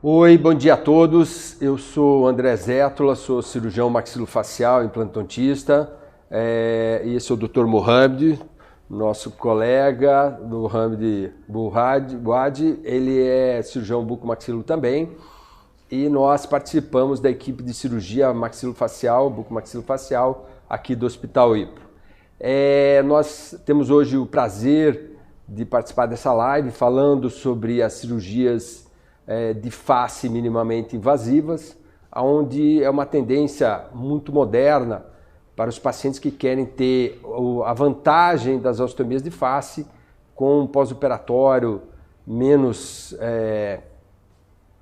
Oi, bom dia a todos. Eu sou André Zétula, sou cirurgião maxilofacial, implantodontista. E esse é o Dr. Mohamed, nosso colega, Mohamed Bouhadi. Ele é cirurgião bucomaxilo também. E nós participamos da equipe de cirurgia maxilofacial, bucomaxilofacial, aqui do Hospital IPO. Nós temos hoje o prazer de participar dessa live falando sobre as cirurgias de face minimamente invasivas, onde é uma tendência muito moderna para os pacientes que querem ter a vantagem das osteomias de face com um pós-operatório menos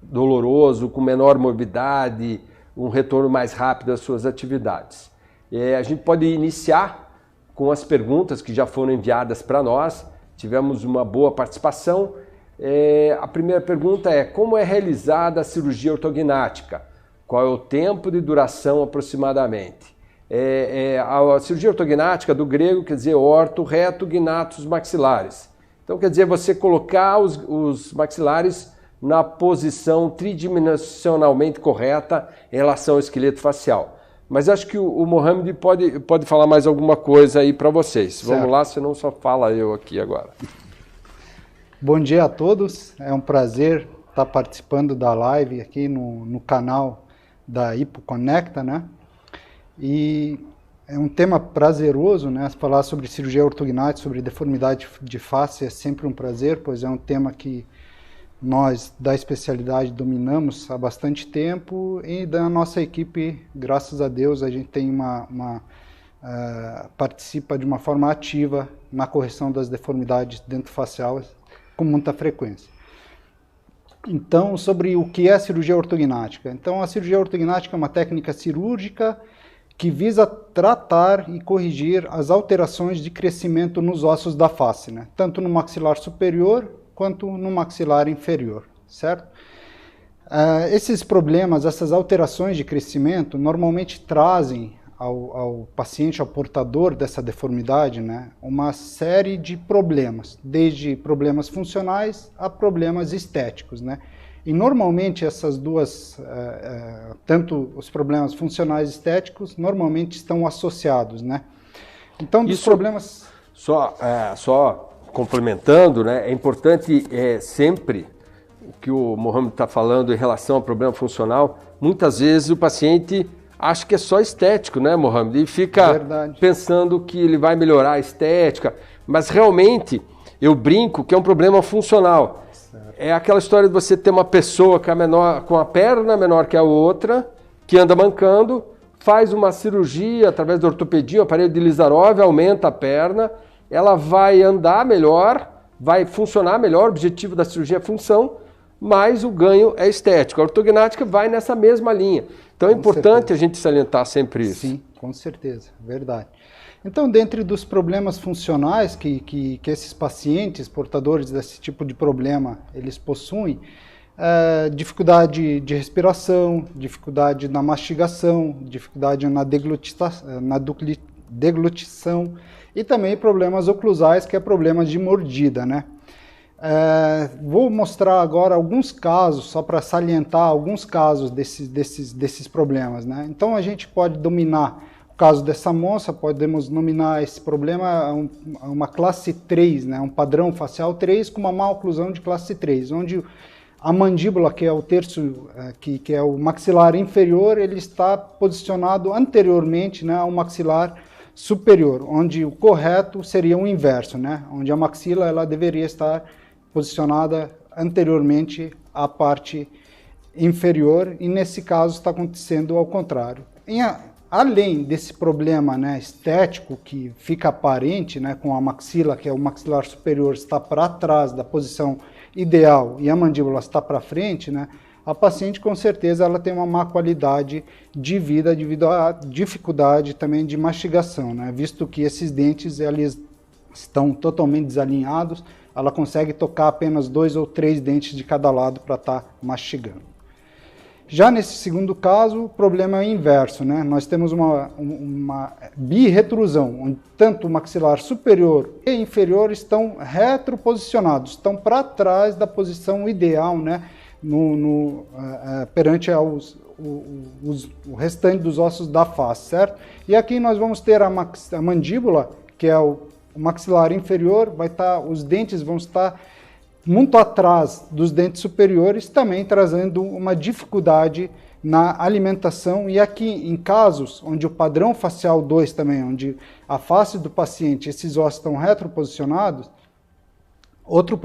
doloroso, com menor morbidade, um retorno mais rápido às suas atividades. A gente pode iniciar com as perguntas que já foram enviadas para nós, tivemos uma boa participação. A primeira pergunta é: como é realizada a cirurgia ortognática? Qual é o tempo de duração aproximadamente? A cirurgia ortognática, do grego, quer dizer orto, reto, gnatos, maxilares. Então quer dizer você colocar os maxilares na posição tridimensionalmente correta em relação ao esqueleto facial. Mas acho que o Mohamed pode falar mais alguma coisa aí para vocês. Certo. Vamos lá, senão só fala eu aqui agora. Bom dia a todos, é um prazer estar participando da live aqui no canal da Hipoconecta, né? E é um tema prazeroso, né? Falar sobre cirurgia ortognática, sobre deformidade de face é sempre um prazer, pois é um tema que nós da especialidade dominamos há bastante tempo e da nossa equipe, graças a Deus, a gente tem participa de uma forma ativa na correção das deformidades dentofaciais com muita frequência. Então, sobre o que é a cirurgia ortognática. Então, a cirurgia ortognática é uma técnica cirúrgica que visa tratar e corrigir as alterações de crescimento nos ossos da face, né? Tanto no maxilar superior quanto no maxilar inferior, certo? Esses problemas, essas alterações de crescimento, normalmente trazem ao paciente, ao portador dessa deformidade, né, uma série de problemas, desde problemas funcionais a problemas estéticos, né? E normalmente essas duas, tanto os problemas funcionais e estéticos, normalmente estão associados, né? Então, dos problemas... Só complementando, né, é importante sempre o que o Mohamed está falando em relação ao problema funcional. Muitas vezes o paciente acha que é só estético, né, Mohamed? E fica pensando que ele vai melhorar a estética, mas realmente eu brinco que é um problema funcional. Certo. É aquela história de você ter uma pessoa que é menor, com a perna menor que a outra, que anda mancando, faz uma cirurgia através da ortopedia, o aparelho de Lisarov, aumenta a perna, ela vai andar melhor, vai funcionar melhor, o objetivo da cirurgia é função, mas o ganho é estético. A ortognática vai nessa mesma linha. Então é importante a gente salientar sempre isso. Sim, com certeza, verdade. Então, dentre dos problemas funcionais que esses pacientes portadores desse tipo de problema, eles possuem, dificuldade de respiração, dificuldade na mastigação, dificuldade na deglutição e também problemas oclusais, que é problemas de mordida, né? Vou mostrar agora alguns casos, só para salientar alguns casos desses problemas, né? Então a gente pode dominar o caso dessa moça, podemos nominar esse problema a uma classe 3, né? Um padrão facial 3 com uma má oclusão de classe 3, onde a mandíbula, que é o terço, que é o maxilar inferior, ele está posicionado anteriormente, né, ao maxilar superior, onde o correto seria o inverso, né? Onde a maxila ela deveria estar posicionada anteriormente à parte inferior, e nesse caso está acontecendo ao contrário. Além desse problema, né, estético que fica aparente, né, com a maxila, que é o maxilar superior, está para trás da posição ideal e a mandíbula está para frente, né, a paciente com certeza ela tem uma má qualidade de vida devido à dificuldade também de mastigação, né, visto que esses dentes eles estão totalmente desalinhados, ela consegue tocar apenas 2 ou 3 dentes de cada lado para estar mastigando. Já nesse segundo caso, o problema é o inverso, né? Nós temos uma birretrusão, onde tanto o maxilar superior e inferior estão retroposicionados, estão para trás da posição ideal, né, perante o restante dos ossos da face, certo? E aqui nós vamos ter a mandíbula, que é o maxilar inferior, os dentes vão estar muito atrás dos dentes superiores, também trazendo uma dificuldade na alimentação. E aqui, em casos onde o padrão facial 2 também, onde a face do paciente, esses ossos estão retroposicionados, outro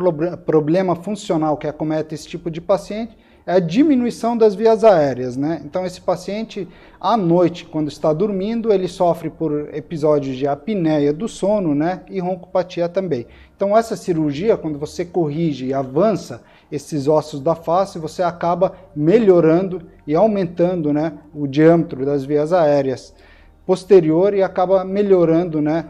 problema funcional que acomete esse tipo de paciente é a diminuição das vias aéreas, né? Então esse paciente, à noite, quando está dormindo, ele sofre por episódios de apneia do sono, né? E roncopatia também. Então essa cirurgia, quando você corrige e avança esses ossos da face, você acaba melhorando e aumentando, né, o diâmetro das vias aéreas posterior e acaba melhorando, né,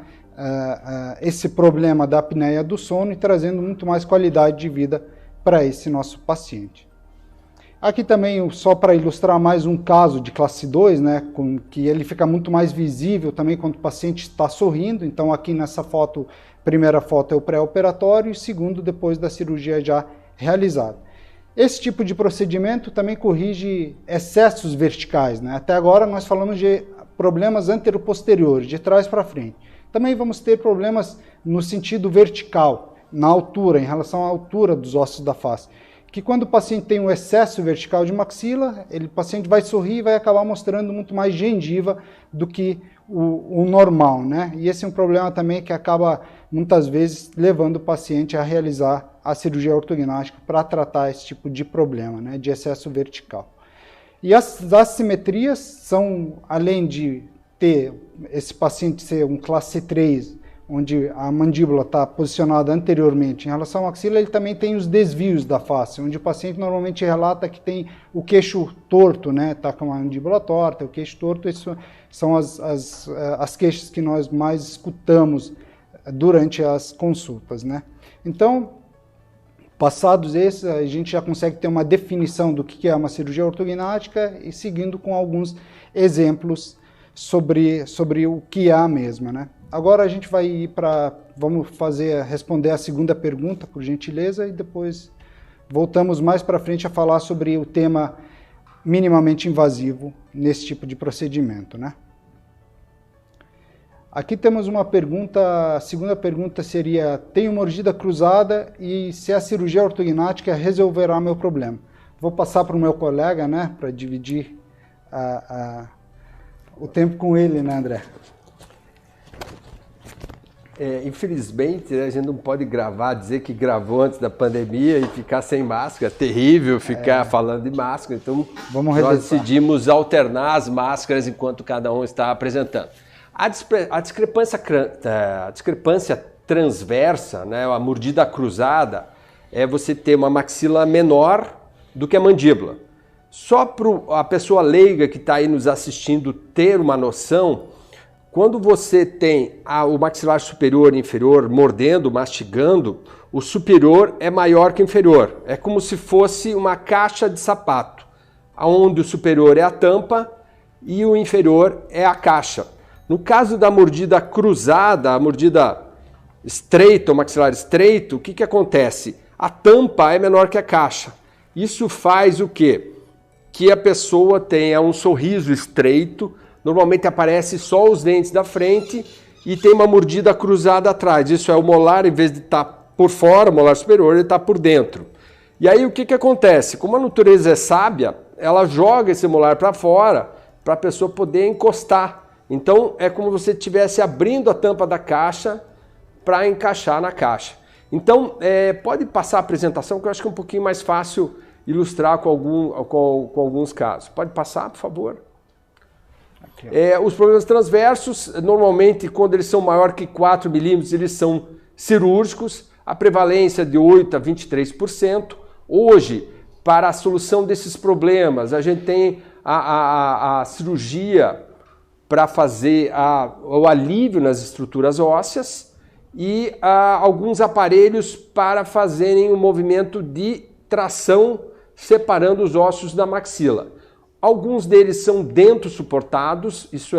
esse problema da apneia do sono e trazendo muito mais qualidade de vida para esse nosso paciente. Aqui também, só para ilustrar mais um caso de classe 2, né, que ele fica muito mais visível também quando o paciente está sorrindo. Então aqui nessa foto, primeira foto é o pré-operatório e segundo depois da cirurgia já realizada. Esse tipo de procedimento também corrige excessos verticais, né? Até agora nós falamos de problemas anteroposteriores, de trás para frente. Também vamos ter problemas no sentido vertical, na altura, em relação à altura dos ossos da face. Que quando o paciente tem um excesso vertical de maxila, o paciente vai sorrir e vai acabar mostrando muito mais gengiva do que o normal, né? E esse é um problema também que acaba, muitas vezes, levando o paciente a realizar a cirurgia ortognática para tratar esse tipo de problema, né, de excesso vertical. E as assimetrias são, além de ter esse paciente ser um classe 3, onde a mandíbula está posicionada anteriormente em relação ao maxila, ele também tem os desvios da face, onde o paciente normalmente relata que tem o queixo torto, né? Está com a mandíbula torta, o queixo torto, isso são as queixas que nós mais escutamos durante as consultas, né? Então, passados esses, a gente já consegue ter uma definição do que é uma cirurgia ortognática e seguindo com alguns exemplos sobre o que é a mesma, né? Agora a gente vai ir vamos responder a segunda pergunta, por gentileza, e depois voltamos mais para frente a falar sobre o tema minimamente invasivo nesse tipo de procedimento, né? Aqui temos uma pergunta, a segunda pergunta seria: tenho mordida cruzada e se a cirurgia ortognática resolverá meu problema? Vou passar para o meu colega, né, para dividir o tempo com ele, né, André? Infelizmente, a gente não pode gravar, dizer que gravou antes da pandemia e ficar sem máscara. É terrível ficar falando de máscara, então nós decidimos alternar as máscaras enquanto cada um está apresentando. A discrepância transversa, né, a mordida cruzada, é você ter uma maxila menor do que a mandíbula. Só para a pessoa leiga que está aí nos assistindo ter uma noção, quando você tem o maxilar superior e inferior mordendo, mastigando, o superior é maior que o inferior. É como se fosse uma caixa de sapato, onde o superior é a tampa e o inferior é a caixa. No caso da mordida cruzada, a mordida estreita, o maxilar estreito, o que acontece? A tampa é menor que a caixa. Isso faz o quê? Que a pessoa tenha um sorriso estreito, normalmente aparece só os dentes da frente e tem uma mordida cruzada atrás. Isso é o molar, em vez de estar por fora, o molar superior, ele está por dentro. E aí o que acontece? Como a natureza é sábia, ela joga esse molar para fora para a pessoa poder encostar. Então é como se você estivesse abrindo a tampa da caixa para encaixar na caixa. Então pode passar a apresentação, que eu acho que é um pouquinho mais fácil ilustrar com alguns casos. Pode passar, por favor? Os problemas transversos, normalmente, quando eles são maior que 4 milímetros, eles são cirúrgicos, a prevalência de 8% a 23%. Hoje, para a solução desses problemas, a gente tem a cirurgia para fazer o alívio nas estruturas ósseas e alguns aparelhos para fazerem o movimento de tração separando os ossos da maxila. Alguns deles são dentosuportados, isso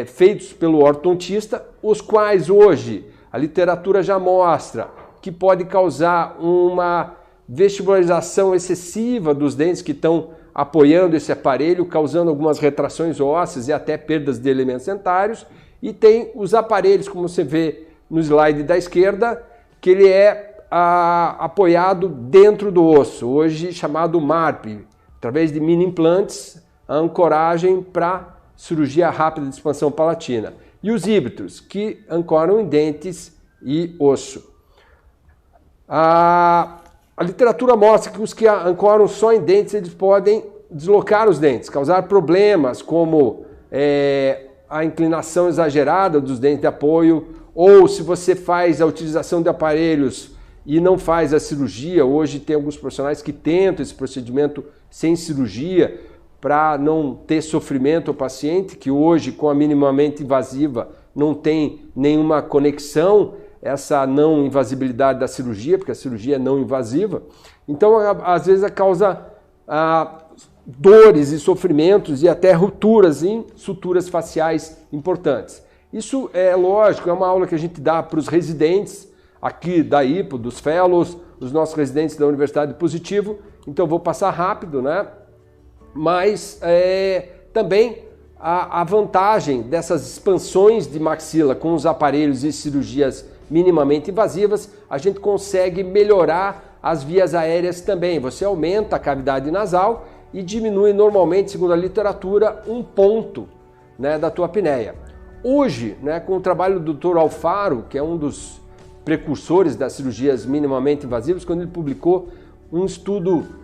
feitos pelo ortodontista, os quais hoje a literatura já mostra que pode causar uma vestibularização excessiva dos dentes que estão apoiando esse aparelho, causando algumas retrações ósseas e até perdas de elementos dentários. E tem os aparelhos, como você vê no slide da esquerda, que ele é apoiado dentro do osso, hoje chamado MARP, através de mini implantes, a ancoragem para cirurgia rápida de expansão palatina. E os híbridos, que ancoram em dentes e osso. A literatura mostra que os que ancoram só em dentes, eles podem deslocar os dentes, causar problemas como a inclinação exagerada dos dentes de apoio, ou se você faz a utilização de aparelhos e não faz a cirurgia. Hoje tem alguns profissionais que tentam esse procedimento sem cirurgia para não ter sofrimento ao paciente, que hoje com a minimamente invasiva não tem nenhuma conexão, essa não invasibilidade da cirurgia, porque a cirurgia é não invasiva. Então, às vezes, causa dores e sofrimentos e até rupturas em suturas faciais importantes. Isso é lógico, é uma aula que a gente dá para os residentes aqui da IPO, dos fellows, os nossos residentes da Universidade Positivo, então vou passar rápido, né? Mas também a vantagem dessas expansões de maxila com os aparelhos e cirurgias minimamente invasivas, a gente consegue melhorar as vias aéreas também. Você aumenta a cavidade nasal e diminui normalmente, segundo a literatura, 1 ponto, né, da tua apneia. Hoje, né, com o trabalho do Dr. Alfaro, que é um dos precursores das cirurgias minimamente invasivas, quando ele publicou um estudo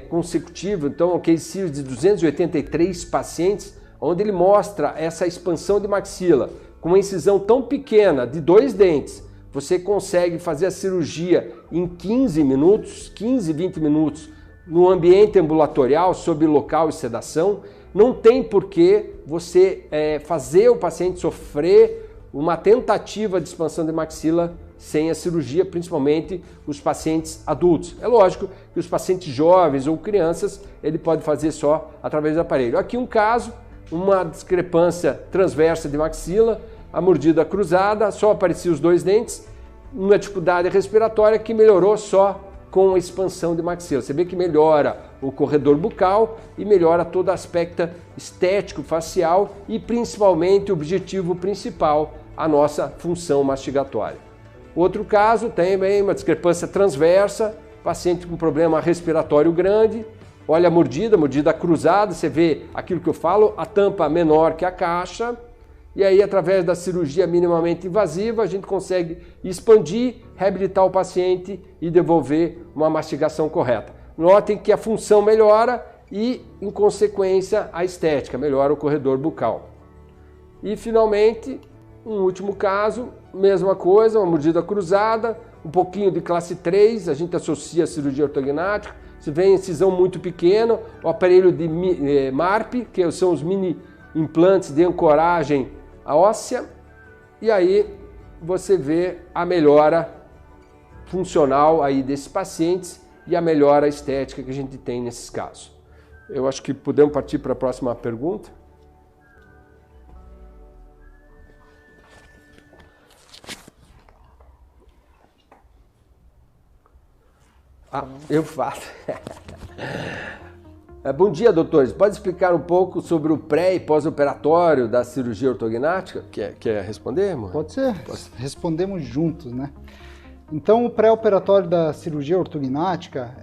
consecutivo, então, case series de 283 pacientes, onde ele mostra essa expansão de maxila com uma incisão tão pequena de 2 dentes, você consegue fazer a cirurgia em 15 minutos, 15, 20 minutos, no ambiente ambulatorial, sob local e sedação. Não tem por que você fazer o paciente sofrer uma tentativa de expansão de maxila sem a cirurgia, principalmente os pacientes adultos. É lógico que os pacientes jovens ou crianças, ele pode fazer só através do aparelho. Aqui um caso, uma discrepância transversa de maxila, a mordida cruzada, só apareciam os 2 dentes, uma dificuldade respiratória que melhorou só com a expansão de maxila. Você vê que melhora o corredor bucal e melhora todo o aspecto estético facial e principalmente o objetivo principal, a nossa função mastigatória. Outro caso, também uma discrepância transversa, paciente com problema respiratório grande, olha a mordida cruzada, você vê aquilo que eu falo, a tampa menor que a caixa, e aí através da cirurgia minimamente invasiva a gente consegue expandir, reabilitar o paciente e devolver uma mastigação correta. Notem que a função melhora e, em consequência, a estética, melhora o corredor bucal. E finalmente, um último caso, mesma coisa, uma mordida cruzada, um pouquinho de classe 3, a gente associa a cirurgia ortognática, se vê incisão muito pequena, o aparelho de MARP, que são os mini implantes de ancoragem óssea, e aí você vê a melhora funcional aí desses pacientes e a melhora estética que a gente tem nesses casos. Eu acho que podemos partir para a próxima pergunta. Eu faço. Bom dia, doutores. Pode explicar um pouco sobre o pré- e pós-operatório da cirurgia ortognática? Quer responder, amor? Pode ser. Respondemos juntos, né? Então, o pré-operatório da cirurgia ortognática,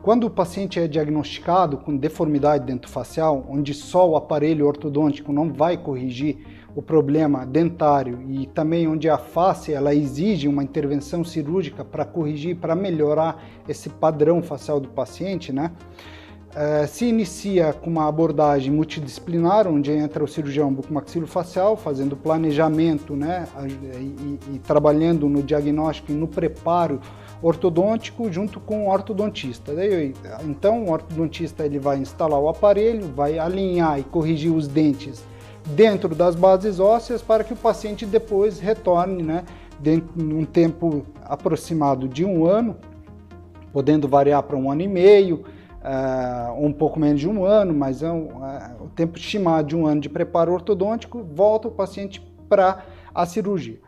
quando o paciente é diagnosticado com deformidade dentofacial, onde só o aparelho ortodôntico não vai corrigir o problema dentário e também onde a face ela exige uma intervenção cirúrgica para corrigir, para melhorar esse padrão facial do paciente, né? Se inicia com uma abordagem multidisciplinar, onde entra o cirurgião bucomaxilofacial, fazendo planejamento, né, e trabalhando no diagnóstico e no preparo ortodôntico junto com o ortodontista. Então, o ortodontista ele vai instalar o aparelho, vai alinhar e corrigir os dentes dentro das bases ósseas para que o paciente depois retorne, né, dentro de um tempo aproximado de 1 ano, podendo variar para 1 ano e meio, um pouco menos de 1 ano, mas o tempo estimado de 1 ano de preparo ortodôntico, volta o paciente para a cirurgia.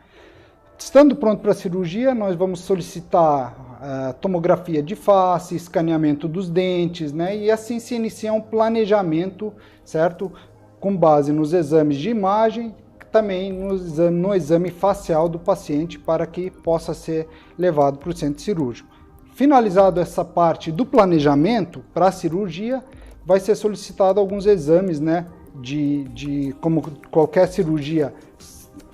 Estando pronto para a cirurgia, nós vamos solicitar tomografia de face, escaneamento dos dentes, né? E assim se inicia um planejamento, certo? Com base nos exames de imagem, também no exame facial do paciente, para que possa ser levado para o centro cirúrgico. Finalizado essa parte do planejamento para a cirurgia, vai ser solicitado alguns exames, né? Como qualquer cirurgia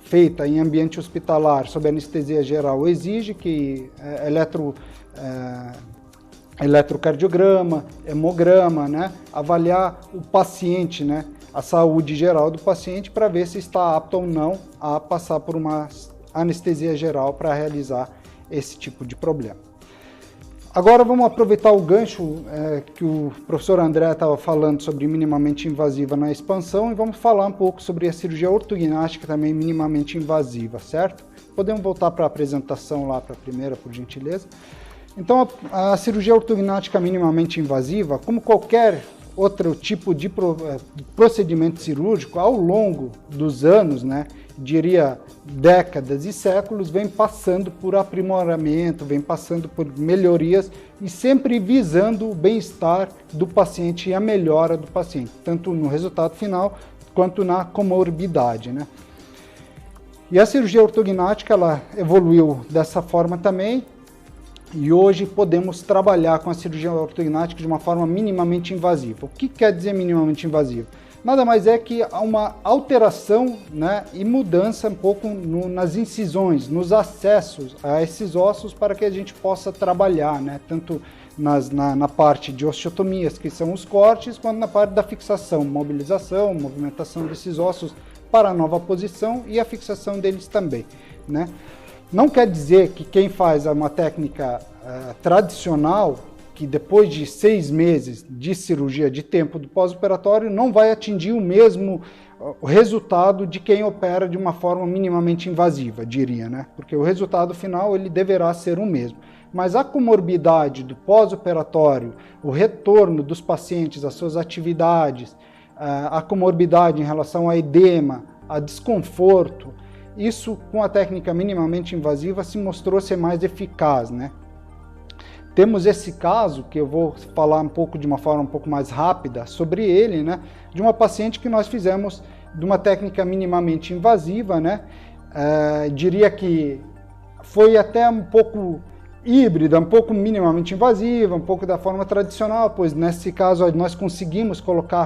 feita em ambiente hospitalar sob anestesia geral exige, que eletrocardiograma, hemograma, né? Avaliar o paciente, né? A saúde geral do paciente, para ver se está apto ou não a passar por uma anestesia geral para realizar esse tipo de problema. Agora vamos aproveitar o gancho que o professor André estava falando sobre minimamente invasiva na expansão e vamos falar um pouco sobre a cirurgia ortognática também minimamente invasiva, certo? Podemos voltar para a apresentação lá para a primeira, por gentileza. Então a cirurgia ortognática minimamente invasiva, como qualquer outro tipo de procedimento cirúrgico, ao longo dos anos, né, diria décadas e séculos, vem passando por aprimoramento, vem passando por melhorias e sempre visando o bem-estar do paciente e a melhora do paciente, tanto no resultado final quanto na comorbidade, né? E a cirurgia ortognática, ela evoluiu dessa forma também, e hoje podemos trabalhar com a cirurgia ortognática de uma forma minimamente invasiva. O que quer dizer minimamente invasiva? Nada mais é que há uma alteração, né, e mudança um pouco nas incisões, nos acessos a esses ossos, para que a gente possa trabalhar, né, tanto na parte de osteotomias, que são os cortes, quanto na parte da fixação, mobilização, movimentação desses ossos para a nova posição e a fixação deles também, né? Não quer dizer que quem faz uma técnica tradicional, que depois de 6 meses de cirurgia de tempo do pós-operatório, não vai atingir o mesmo resultado de quem opera de uma forma minimamente invasiva, diria, né? Porque o resultado final ele deverá ser o mesmo. Mas a comorbidade do pós-operatório, o retorno dos pacientes às suas atividades, a comorbidade em relação a edema, a desconforto, isso com a técnica minimamente invasiva se mostrou ser mais eficaz, né? Temos esse caso, que eu vou falar de uma forma um pouco mais rápida sobre ele, né? De uma paciente que nós fizemos de uma técnica minimamente invasiva, né? Diria que foi até um pouco híbrida, um pouco minimamente invasiva, um pouco da forma tradicional, pois nesse caso nós conseguimos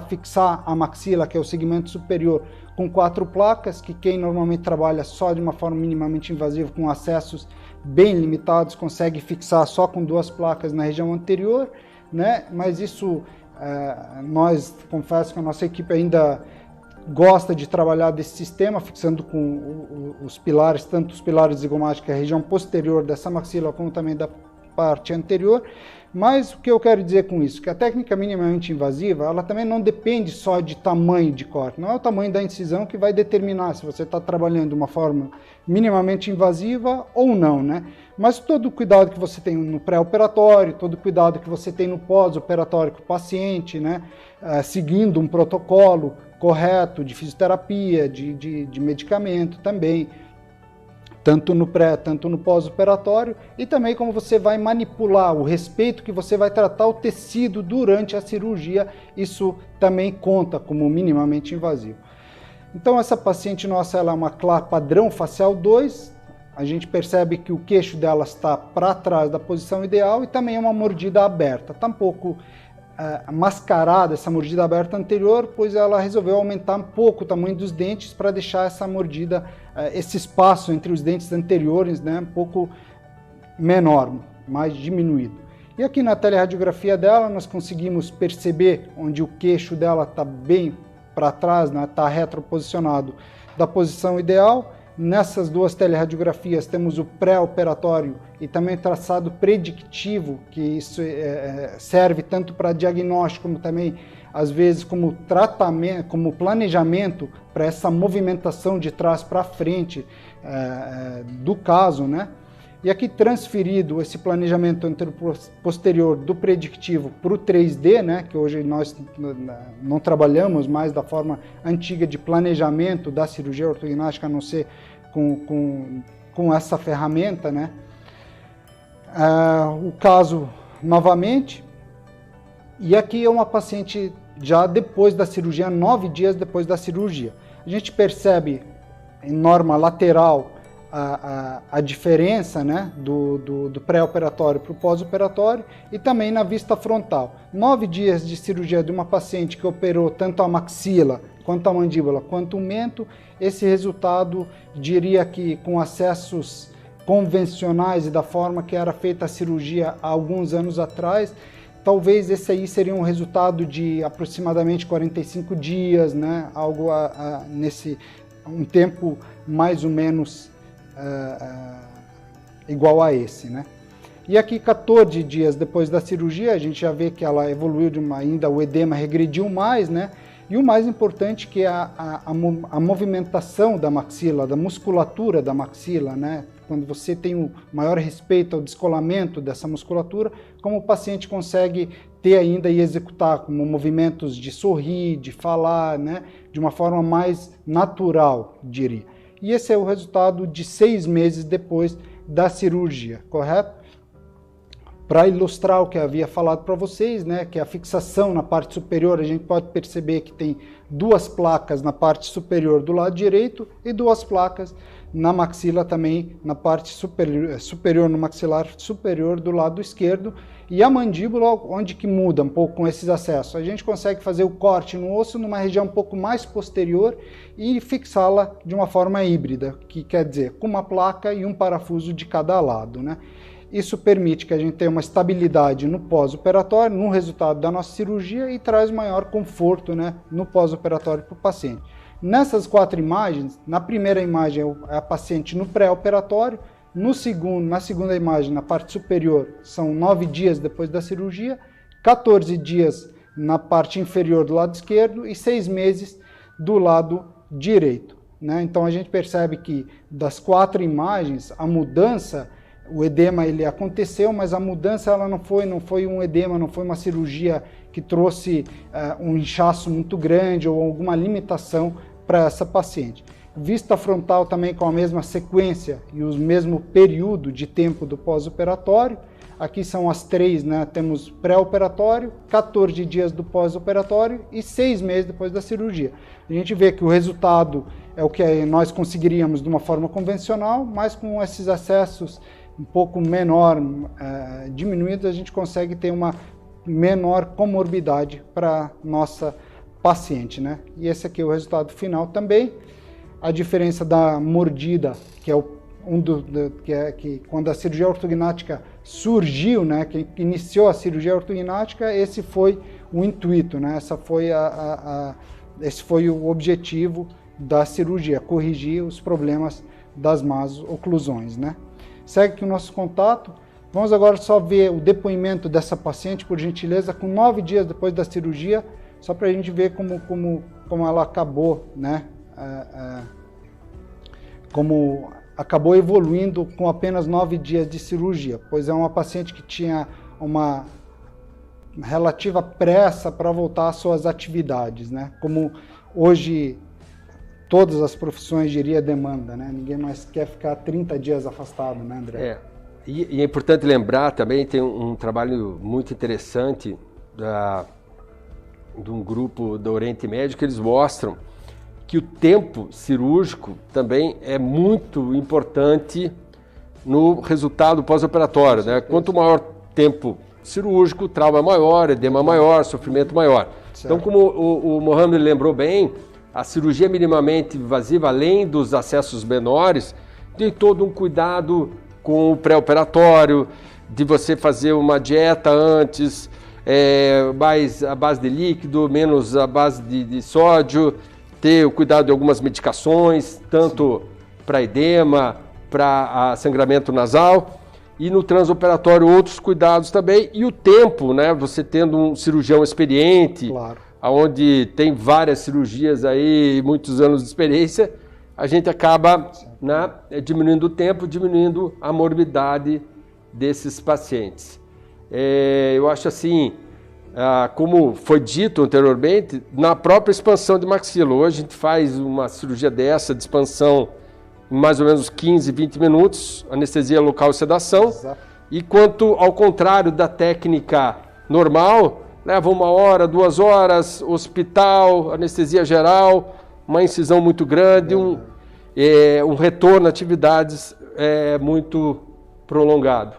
fixar a maxila, que é o segmento superior, com 4 placas, que quem normalmente trabalha só de uma forma minimamente invasiva, com acessos bem limitados, consegue fixar só com 2 placas na região anterior, né? Mas isso, confesso que a nossa equipe ainda gosta de trabalhar desse sistema, fixando com os pilares, tanto os pilares zigomáticos, que é a região posterior dessa maxila, como também da parte anterior. Mas o que eu quero dizer com isso? Que a técnica minimamente invasiva, ela também não depende só de tamanho de corte. Não é o tamanho da incisão que vai determinar se você está trabalhando de uma forma minimamente invasiva ou não, né? Mas todo o cuidado que você tem no pré-operatório, todo o cuidado que você tem no pós-operatório com o paciente, né? Seguindo um protocolo correto de fisioterapia, de medicamento também, tanto no pré, tanto no pós-operatório, e também como você vai manipular, o respeito que você vai tratar o tecido durante a cirurgia, isso também conta como minimamente invasivo. Então essa paciente nossa, ela é uma padrão facial 2, a gente percebe que o queixo dela está para trás da posição ideal e também é uma mordida aberta, está um pouco mascarada essa mordida aberta anterior, pois ela resolveu aumentar um pouco o tamanho dos dentes para deixar essa mordida, esse espaço entre os dentes anteriores, né, um pouco menor, mais diminuído. E aqui na teleradiografia dela nós conseguimos perceber onde o queixo dela está bem para trás, né, está retroposicionado da posição ideal. Nessas 2 telerradiografias temos o pré-operatório e também o traçado predictivo, que isso serve tanto para diagnóstico como também, às vezes, como tratamento, como planejamento para essa movimentação de trás para frente do caso, né? E aqui transferido esse planejamento posterior do predictivo para o 3D, né, que hoje nós não trabalhamos mais da forma antiga de planejamento da cirurgia ortognática, a não ser com com essa ferramenta, né? O caso novamente, e aqui é uma paciente já depois da cirurgia, 9 dias depois da cirurgia. A gente percebe em norma lateral a diferença, né, do pré-operatório para o pós-operatório, e também na vista frontal. 9 dias de cirurgia de uma paciente que operou tanto a maxila, quanto a mandíbula, quanto o mento, esse resultado, diria que com acessos convencionais e da forma que era feita a cirurgia há alguns anos atrás, talvez esse aí seria um resultado de aproximadamente 45 dias, né? Algo nesse um tempo mais ou menos igual a esse, né? E aqui 14 dias depois da cirurgia, a gente já vê que ela evoluiu ainda o edema regrediu mais, né? E o mais importante que é a movimentação da maxila, da musculatura da maxila, né? Quando você tem o maior respeito ao descolamento dessa musculatura, como o paciente consegue ter ainda e executar como movimentos de sorrir, de falar, né? De uma forma mais natural, diria. E esse é o resultado de 6 meses depois da cirurgia, correto? Para ilustrar o que eu havia falado para vocês, né, que a fixação na parte superior, a gente pode perceber que tem 2 placas na parte superior do lado direito e 2 placas na maxila também na parte superior no maxilar superior do lado esquerdo. E a mandíbula, onde que muda um pouco com esses acessos? A gente consegue fazer o corte no osso numa região um pouco mais posterior e fixá-la de uma forma híbrida, que quer dizer, com uma placa e um parafuso de cada lado, né? Isso permite que a gente tenha uma estabilidade no pós-operatório, no resultado da nossa cirurgia, e traz maior conforto, né, no pós-operatório para o paciente. Nessas 4 imagens, na primeira imagem é a paciente no pré-operatório, na segunda imagem, na parte superior, são 9 dias depois da cirurgia, 14 dias na parte inferior do lado esquerdo e 6 meses do lado direito, né? Então a gente percebe que das 4 imagens, a mudança, o edema ele aconteceu, mas a mudança ela não foi um edema, não foi uma cirurgia que trouxe um inchaço muito grande ou alguma limitação para essa paciente. Vista frontal também com a mesma sequência e o mesmo período de tempo do pós-operatório. Aqui são as 3, né? Temos pré-operatório, 14 dias do pós-operatório e 6 meses depois da cirurgia. A gente vê que o resultado é o que nós conseguiríamos de uma forma convencional, mas com esses acessos um pouco menor, diminuídos, a gente consegue ter uma menor comorbidade para nossa paciente, né? E esse aqui é o resultado final também. A diferença da mordida, que é que quando a cirurgia ortognática surgiu, né? Que iniciou a cirurgia ortognática, esse foi o intuito, né? Esse foi o objetivo da cirurgia, corrigir os problemas das más oclusões, né? Segue aqui o nosso contato. Vamos agora só ver o depoimento dessa paciente, por gentileza, com 9 dias depois da cirurgia, só para a gente ver como ela acabou, né? Como acabou evoluindo com apenas 9 dias de cirurgia, pois é uma paciente que tinha uma relativa pressa para voltar às suas atividades, né? Como hoje todas as profissões, diria, demanda, né? Ninguém mais quer ficar 30 dias afastado, né, André? E é importante lembrar também, tem um trabalho muito interessante de um grupo do Oriente Médio, que eles mostram que o tempo cirúrgico também é muito importante no resultado pós-operatório, né? Quanto maior tempo cirúrgico, trauma maior, edema maior, sofrimento maior. Certo. Então, como o Mohamed lembrou bem, a cirurgia minimamente invasiva, além dos acessos menores, tem todo um cuidado com o pré-operatório, de você fazer uma dieta antes, mais a base de líquido, menos a base de sódio, ter o cuidado de algumas medicações, tanto para edema, para sangramento nasal, e no transoperatório outros cuidados também, e o tempo, né? Você tendo um cirurgião experiente, claro, onde tem várias cirurgias aí, muitos anos de experiência, a gente acaba, né, diminuindo o tempo, diminuindo a morbidade desses pacientes. Eu acho assim, como foi dito anteriormente, na própria expansão de maxila, hoje a gente faz uma cirurgia dessa, de expansão em mais ou menos 15, 20 minutos, anestesia local e sedação. Exato. E quanto ao contrário da técnica normal, leva 1 hora, 2 horas, hospital, anestesia geral, uma incisão muito grande, um retorno a atividades muito prolongado.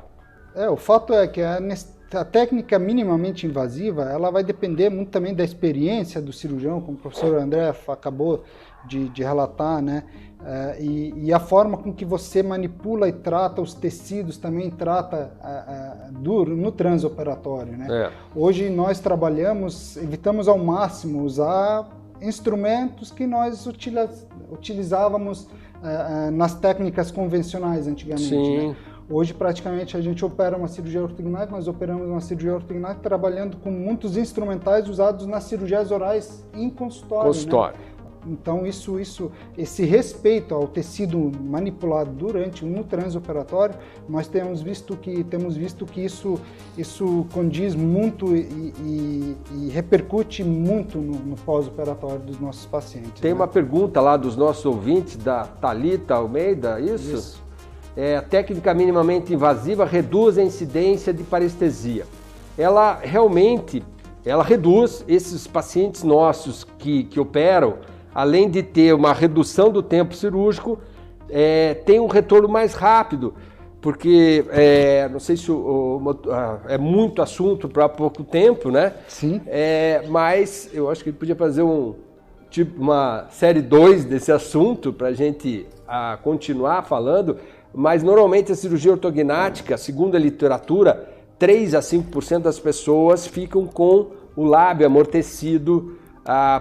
O fato é que a técnica minimamente invasiva, ela vai depender muito também da experiência do cirurgião, como o professor André acabou de relatar, né? E a forma com que você manipula e trata os tecidos, também trata no transoperatório, né? Hoje nós evitamos ao máximo usar instrumentos que nós utilizávamos nas técnicas convencionais antigamente. Sim. Né? Hoje, praticamente, a gente opera uma cirurgia ortognática, nós operamos uma cirurgia ortognática trabalhando com muitos instrumentais usados nas cirurgias orais em consultório. Né? Então, esse respeito ao tecido manipulado no transoperatório, nós temos visto que isso condiz muito e repercute muito no pós-operatório dos nossos pacientes. Tem uma pergunta lá dos nossos ouvintes, da Thalita Almeida, isso? A técnica minimamente invasiva reduz a incidência de parestesia. Ela realmente reduz esses pacientes nossos que operam, além de ter uma redução do tempo cirúrgico, tem um retorno mais rápido, porque não sei se é muito assunto para pouco tempo, né? Sim. Mas eu acho que ele podia fazer uma série 2 desse assunto para a gente continuar falando. Mas normalmente a cirurgia ortognática, segundo a literatura, 3 a 5% das pessoas ficam com o lábio amortecido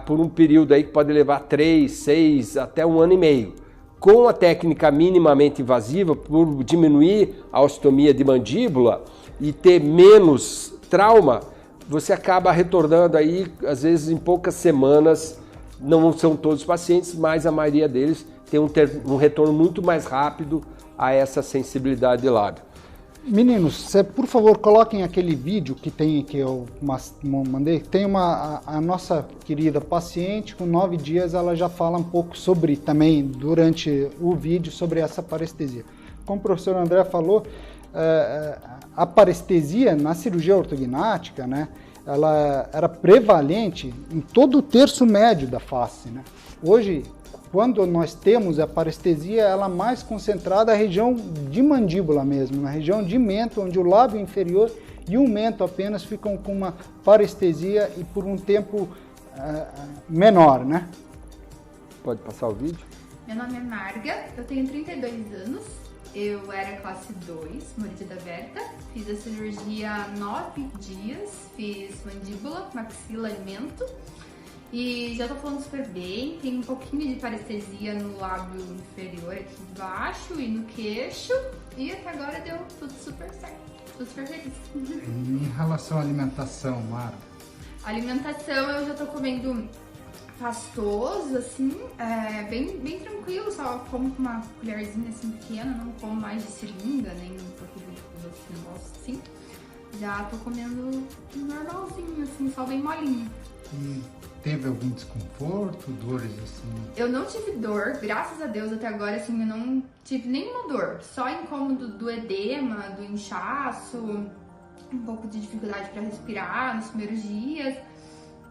por um período aí que pode levar 3, 6, até 1 ano e meio. Com a técnica minimamente invasiva, por diminuir a ostomia de mandíbula e ter menos trauma, você acaba retornando aí, às vezes em poucas semanas. Não são todos os pacientes, mas a maioria deles tem um retorno muito mais rápido a essa sensibilidade de lábio. Meninos, por favor, coloquem aquele vídeo que eu mandei. Tem a nossa querida paciente, com 9 dias, ela já fala um pouco também, durante o vídeo, sobre essa parestesia. Como o professor André falou, a parestesia na cirurgia ortognática, né, ela era prevalente em todo o terço médio da face, né? Hoje, quando nós temos a parestesia, ela é mais concentrada na região de mandíbula mesmo, na região de mento, onde o lábio inferior e o mento apenas ficam com uma parestesia e por um tempo menor, né? Pode passar o vídeo? Meu nome é Marga, eu tenho 32 anos, eu era classe 2, mordida aberta, fiz a cirurgia há 9 dias, fiz mandíbula, maxila e mento. E já tô falando super bem, tem um pouquinho de parestesia no lábio inferior aqui embaixo e no queixo. E até agora deu tudo super certo, tô super feliz. Em relação à alimentação, Mara? Alimentação eu já tô comendo pastoso, assim, bem tranquilo, só como com uma colherzinha assim pequena, não como mais de seringa, nem um pouco de outros negócios assim. Já tô comendo normalzinho, assim, só bem molinho. E teve algum desconforto, dores assim? Eu não tive dor, graças a Deus até agora, assim, eu não tive nenhuma dor. Só incômodo do edema, do inchaço, um pouco de dificuldade para respirar nos primeiros dias,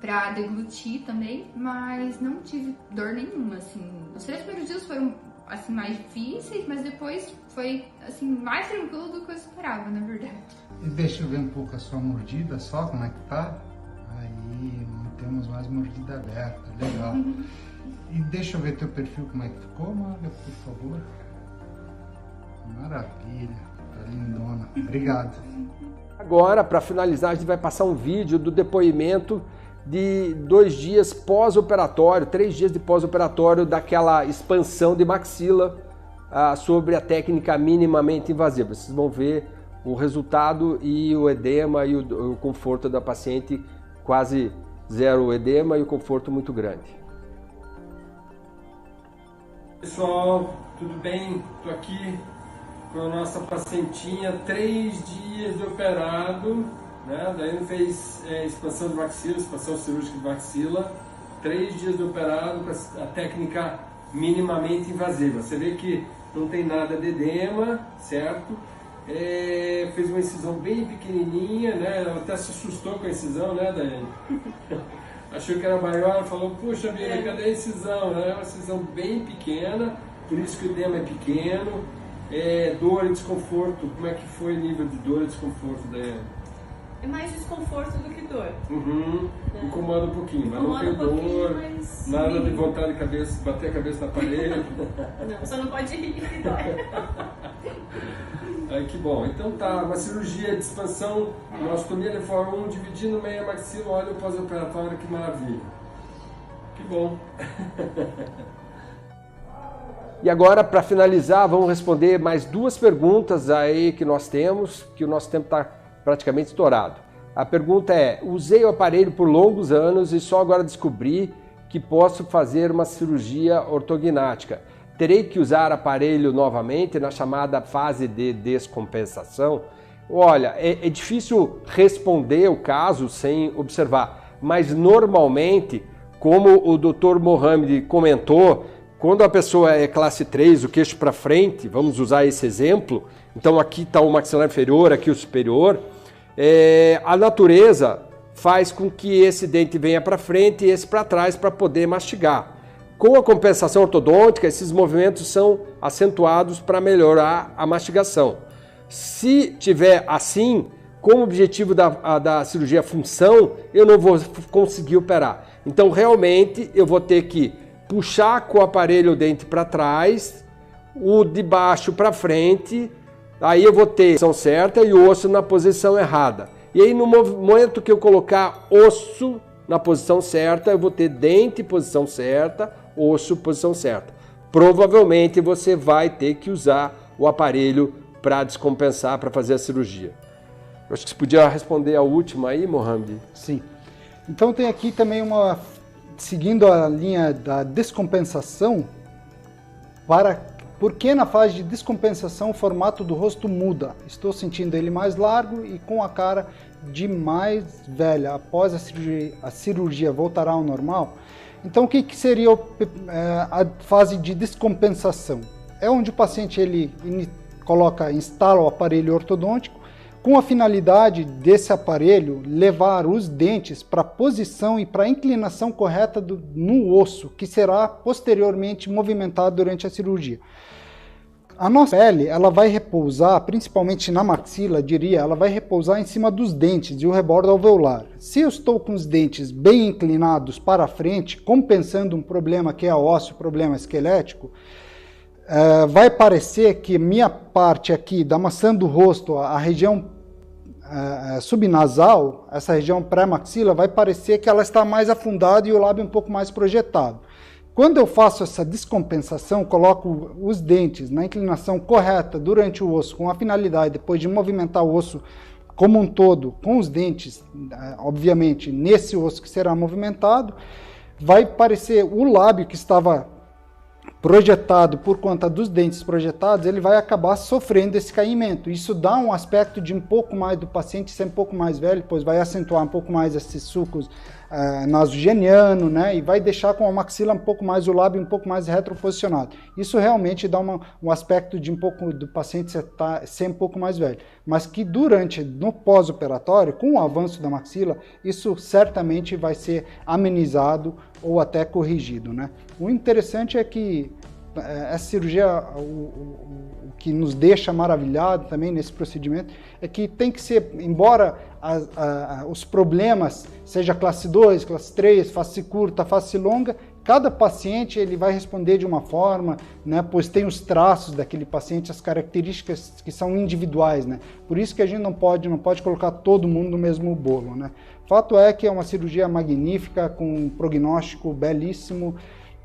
para deglutir também, mas não tive dor nenhuma, assim. Os 3 primeiros dias foram, assim, mais difíceis, mas depois foi, assim, mais tranquilo do que eu esperava, na verdade. E deixa eu ver um pouco a sua mordida só, como é que tá? Aí, não temos mais mordida aberta, legal. E deixa eu ver teu perfil, como é que ficou, Marga, por favor. Maravilha, tá lindona. Obrigado. Agora, para finalizar, a gente vai passar um vídeo do depoimento de 2 dias pós-operatório, 3 dias de pós-operatório daquela expansão de maxila sobre a técnica minimamente invasiva. Vocês vão ver o resultado e o edema e o conforto da paciente, quase zero edema e o conforto muito grande. Pessoal, tudo bem? Estou aqui com a nossa pacientinha, 3 dias de operado, né? Daí não fez expansão de maxila, expansão cirúrgica de maxila, 3 dias de operado com a técnica minimamente invasiva. Você vê que não tem nada de edema, certo? Fez uma incisão bem pequenininha, né? Ela até se assustou com a incisão, né, Daiane? Achou que era maior, falou, puxa vida, cadê a incisão? É uma incisão bem pequena, por isso que o edema é pequeno. Dor e desconforto, como é que foi o nível de dor e desconforto, Daiane? É mais desconforto do que dor. Incomoda um pouquinho, mas Incomoda não tem dor, mas nada de vontade de cabeça, bater a cabeça na parede. Não, só não pode rir que dói. Que bom. Então tá, uma cirurgia de expansão, mastomia de forma 1, dividindo meia maxila, olha o pós-operatório, que maravilha. Que bom. E agora, para finalizar, vamos responder mais 2 perguntas aí que nós temos, que o nosso tempo está praticamente estourado. A pergunta é: usei o aparelho por longos anos e só agora descobri que posso fazer uma cirurgia ortognática. Terei que usar aparelho novamente na chamada fase de descompensação? Olha, é difícil responder o caso sem observar, mas normalmente, como o Dr. Mohamed comentou, quando a pessoa é classe 3, o queixo para frente, vamos usar esse exemplo, então aqui está o maxilar inferior, aqui o superior, a natureza faz com que esse dente venha para frente e esse para trás para poder mastigar. Com a compensação ortodôntica, esses movimentos são acentuados para melhorar a mastigação. Se tiver assim, com o objetivo da cirurgia função, eu não vou conseguir operar. Então, realmente, eu vou ter que puxar com o aparelho o dente para trás, o de baixo para frente, aí eu vou ter a posição certa e o osso na posição errada. E aí, no momento que eu colocar osso na posição certa, eu vou ter dente em posição certa, osso posição certa. Provavelmente você vai ter que usar o aparelho para descompensar, para fazer a cirurgia. Eu acho que você podia responder a última aí, Mohamed. Sim. Então tem aqui também seguindo a linha da descompensação, por que na fase de descompensação o formato do rosto muda? Estou sentindo ele mais largo e com a cara de mais velha. Após a cirurgia voltará ao normal? Então o que seria a fase de descompensação? É onde o paciente instala o aparelho ortodôntico com a finalidade desse aparelho levar os dentes para a posição e para a inclinação correta no osso, que será posteriormente movimentado durante a cirurgia. A nossa pele, ela vai repousar, principalmente na maxila, ela vai repousar em cima dos dentes e o rebordo alveolar. Se eu estou com os dentes bem inclinados para frente, compensando um problema que é ósseo, problema esquelético, vai parecer que minha parte aqui da maçã do rosto, a região subnasal, essa região pré-maxila, vai parecer que ela está mais afundada e o lábio um pouco mais projetado. Quando eu faço essa descompensação, coloco os dentes na inclinação correta durante o osso, com a finalidade depois de movimentar o osso como um todo, com os dentes, obviamente, nesse osso que será movimentado, vai parecer o lábio que estava projetado por conta dos dentes projetados, ele vai acabar sofrendo esse caimento. Isso dá um aspecto de um pouco mais do paciente ser um pouco mais velho, pois vai acentuar um pouco mais esses sulcos nasogeniano, né? E vai deixar com a maxila um pouco mais, o lábio um pouco mais retroposicionado. Isso realmente dá um aspecto de um pouco do paciente ser um pouco mais velho. Mas que no pós-operatório, com o avanço da maxila, isso certamente vai ser amenizado ou até corrigido, né? O interessante é que essa cirurgia, o que nos deixa maravilhado também nesse procedimento, é que tem que ser, embora os problemas, seja classe 2, classe 3, face curta, face longa, cada paciente ele vai responder de uma forma, né, pois tem os traços daquele paciente, as características que são individuais, né? Por isso que a gente não pode colocar todo mundo no mesmo bolo, né? Fato é que é uma cirurgia magnífica, com um prognóstico belíssimo.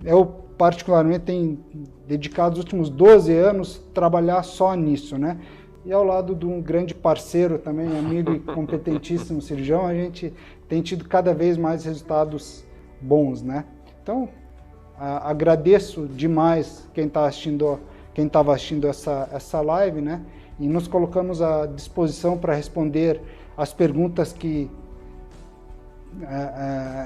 Eu, particularmente, tenho dedicado os últimos 12 anos a trabalhar só nisso, né? E ao lado de um grande parceiro também, amigo e competentíssimo cirurgião, a gente tem tido cada vez mais resultados bons, né? Então, agradeço demais quem estava assistindo essa live, né? E nos colocamos à disposição para responder as perguntas que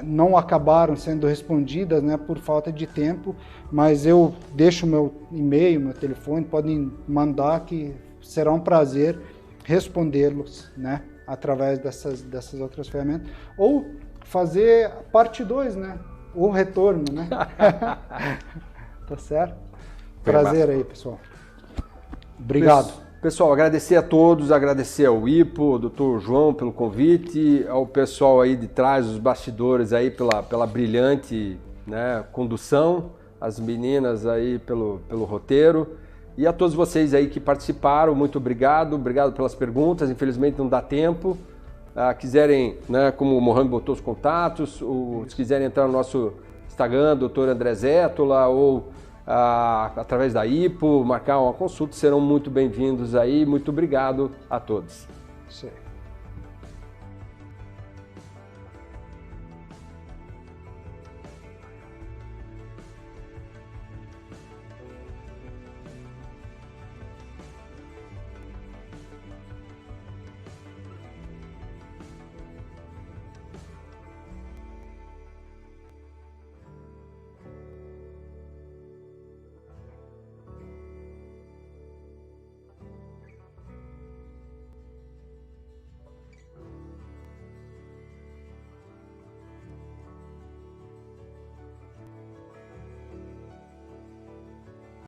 não acabaram sendo respondidas, né, por falta de tempo, mas eu deixo meu e-mail, meu telefone, podem mandar que será um prazer respondê-los, né, através dessas outras ferramentas, ou fazer parte 2, né, o retorno, né. Tá certo? Prazer aí, pessoal. Obrigado. Pessoal, agradecer a todos, agradecer ao IPO, ao Dr. João pelo convite, ao pessoal aí de trás, os bastidores aí pela brilhante, né, condução, as meninas aí pelo roteiro e a todos vocês aí que participaram, muito obrigado pelas perguntas, infelizmente não dá tempo. Quiserem, né, como o Mohamed botou os contatos, se quiserem entrar no nosso Instagram, Dr. André Zétola, ou através da IPO, marcar uma consulta, serão muito bem-vindos aí. Muito obrigado a todos. Isso aí.